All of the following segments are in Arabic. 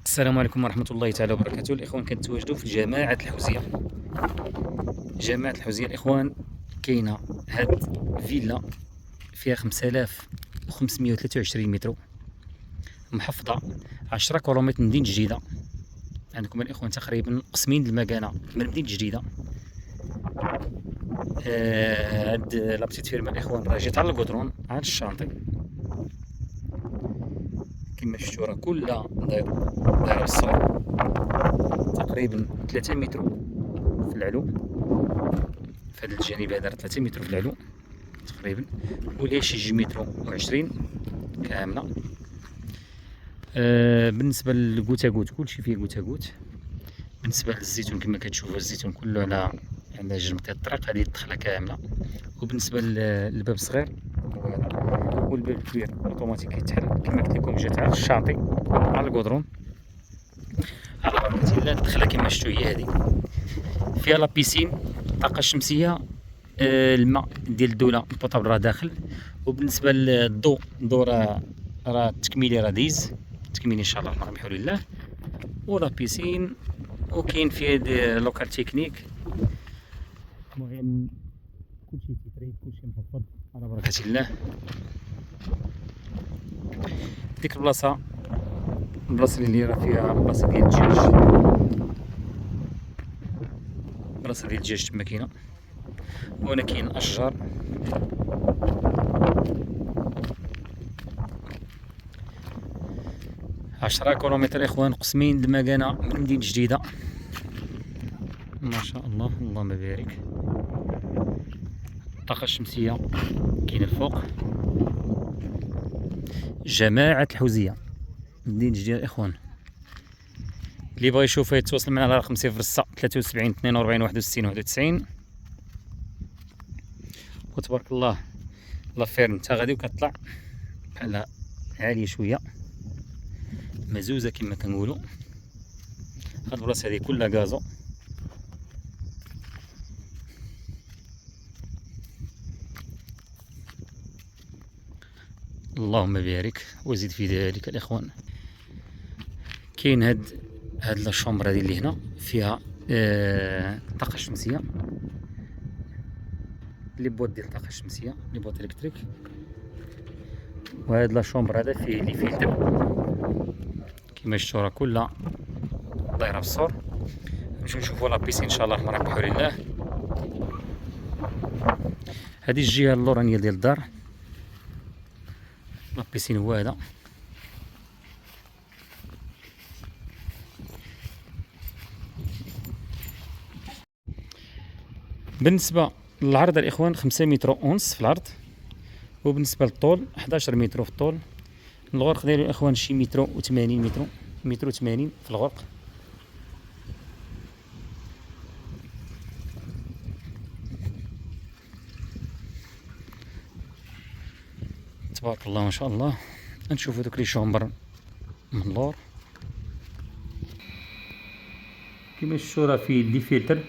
السلام عليكم ورحمة الله تعالى وبركاته. الإخوان كنتواجدوا في جماعة الحوزية. جماعة الحوزية الإخوان كاينة هاد فيلا فيها 5523 متر، محافظة 10 كيلومتر من مدينة جديدة. عندكم الإخوان تقريبا قسمين المكانة من مدينة جديدة. هاد لابتيت فيرما الإخوان راه جات على القطرون على الشاطئ، كما شفتوا راه كلها دايرة بالصور، تقريبا 3 متر في العلو. في هذا الجانب هذا 3 متر في العلو تقريبا، وليها شي 2 متر و20 كامله. بالنسبه للكوتاكوت كلشي فيه كوتاكوت. بالنسبه للزيتون كما كتشوفوا الزيتون كله على جنب الطريق، هذه الدخله كامله. وبالنسبه للباب الصغير والباب الكبير اوتوماتيك يتحل، كما قلت لكم جات على الشاطئ على القدرون على بركه الله. الدخله كما شفتوا هي هذه، فيها لابيسين، الطاقه الشمسيه، الماء ديال الدوله البوطابل راه داخل. وبالنسبه للضوء، الضوء راه التكميلي راه دايز تكميلي ان شاء الله الرحمن بحول الله. ولا بيسين، وكاين فيه لوكال تكنيك. المهم كلشي تيتريد، كلشي مخفض على بركه الله. ديك البلاصه اللي راه فيها بلاصه ديال الدجاج، بلاصه ديال الدجاج تما كاينه. وهنا كاين اشجار. عشرة كيلومتر اخوان، قسمين المكانة من مدينة جديدة. ما شاء الله اللهم بارك. الطاقة الشمسية كاينة الفوق. جماعة الحوزية مدينة جديدة اخوان. اللي بغى يشوفها يتواصل معنا على رقم 06 73 42 61 91. وتبارك الله لافير نتا غادي وكتطلع بحال عالية شوية، مزوزة كما كنقولوا. هاد البلاصة هادي كلها غازو. اللهم بارك وزيد في ذلك الاخوان. كاين هاد الشومبر هادي اللي هنا فيها طاقة شمسية، لي بوات ديال الطاقة الشمسية، لي بوات الكتريك. وهاد لا شومبر هذا فيه لي فيلتر كما شفتوا راه كلها دايرة بالسور. نمشيو نشوفو لا بيسين ان شاء الله الرحمن بحول الله. هادي الجهة اللورانية ديال الدار، لا بيسين هو هذا. بالنسبة للعرض الإخوان 5 متر ونص في العرض، وبالنسبة للطول 11 متر في الطول. الغرق ديالو الإخوان شي متر و80 متر و80 في الغرق. تبارك الله ما شاء الله. نشوفو دوك لي شومبر من اللور كيما شفتو راه فيه لي فيلتر.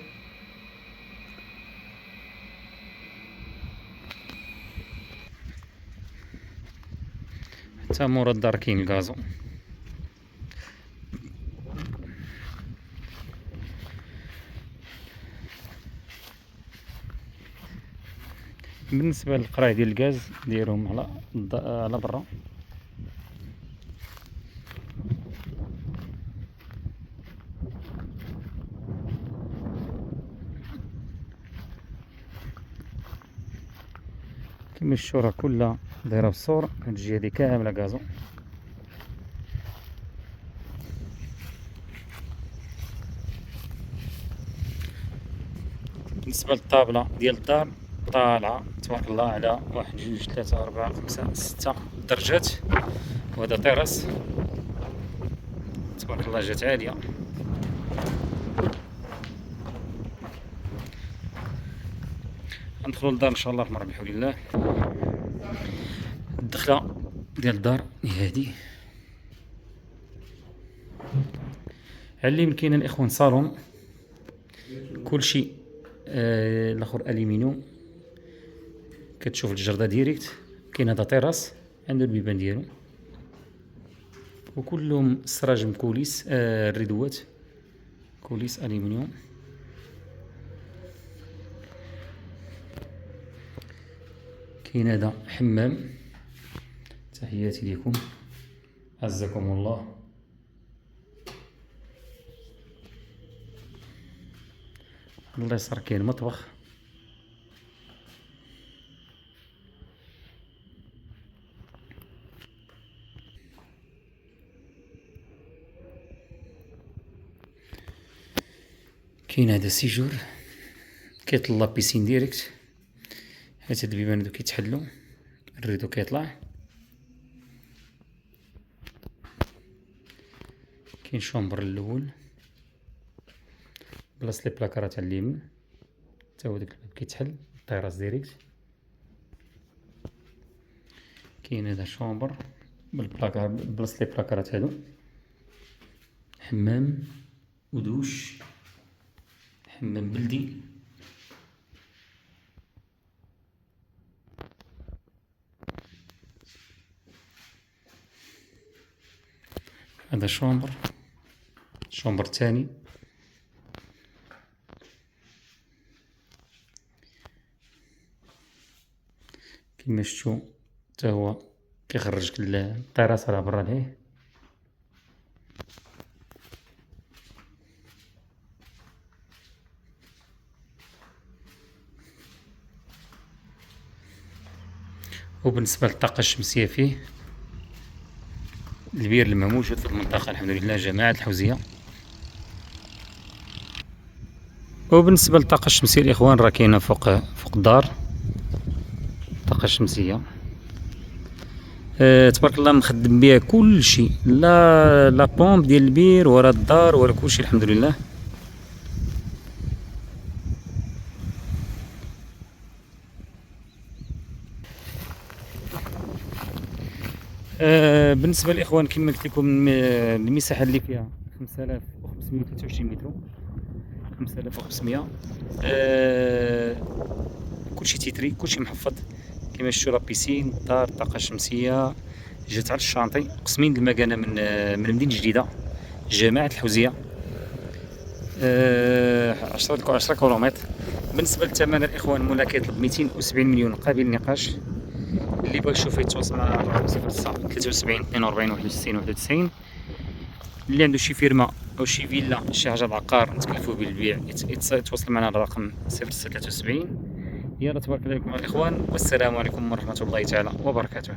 حتى مورا الدار كاين الغازو. بالنسبه للقراي ديال الغاز ديالهم على برا. كما شفتو راه كلها دايره بالصور. هاد الجهه هادي كامله غازو. بالنسبه للطابله ديال الدار طالعه تبارك الله على 1 2 3 4 5 6 درجات. وهذا طيرس تبارك الله جات عاليه. ندخلوا للدار ان شاء الله الرحمن بحول الله. الدخله ديال الدار هي هادي. على اليمين كاين الاخوان صالون، كلشي الاخر الومنيوم. كتشوف الجرده ديريكت. كاين هذا طيراس عنده البيبان ديالو. وكلهم سراجم كوليس، الريدوات كوليس أليمنيوم. كاين هذا حمام. تحياتي لكم، عزكم الله. الله يسر كاين مطبخ. كاين هذا سيجور كيطلع بيسين ديريكت، حيت هاد البيبان هادو كيتحلو، الريدو كيطلع. كاين شومبر الاول بلاص لي بلاكارات على اليمين، تا هو داك الباب كيتحل طيراس ديريكت. كاين هذا شومبر بالبلاكار بلاص لي بلاكارات هادو، حمام ودوش، حمام بلدي. هذا شومبر تاني. كيما شفتو تا هو كيخرجك الطيراس على برا ليه. وبالنسبة للطاقة الشمسية فيه البير اللي موجود في المنطقة الحمد لله جماعة الحوزية. وبالنسبة للطاقة الشمسية الإخوان راه كاينة فوق الدار الطاقة الشمسية. تبارك الله مخدم بها كلشي، لا بومب ديال البير ولا الدار ولا كلشي الحمد لله. بالنسبة للإخوان كما قلت لكم المساحة اللي فيها 5523 متر، 5500. كلشي تيتري، كلشي محفظ كما شفتوا، لا بيسين، دار، الطاقة الشمسية، جات على الشانطي، قسمين المكانة من مدينة جديدة، جماعة الحوزية. 10 كيلومتر. بالنسبة للثمن الإخوان مولا كيطلب 270 مليون قابل للنقاش. اللي بغى يشوف يتواصل معنا على الرقم 073 42 61 91. اللي عنده شي فيرما او شي فيلا شي حاجه العقار نتكلفوا بالبيع يتواصل معنا على الرقم 073. يلا تبارك الله عليكم الاخوان، والسلام عليكم ورحمه الله تعالى وبركاته.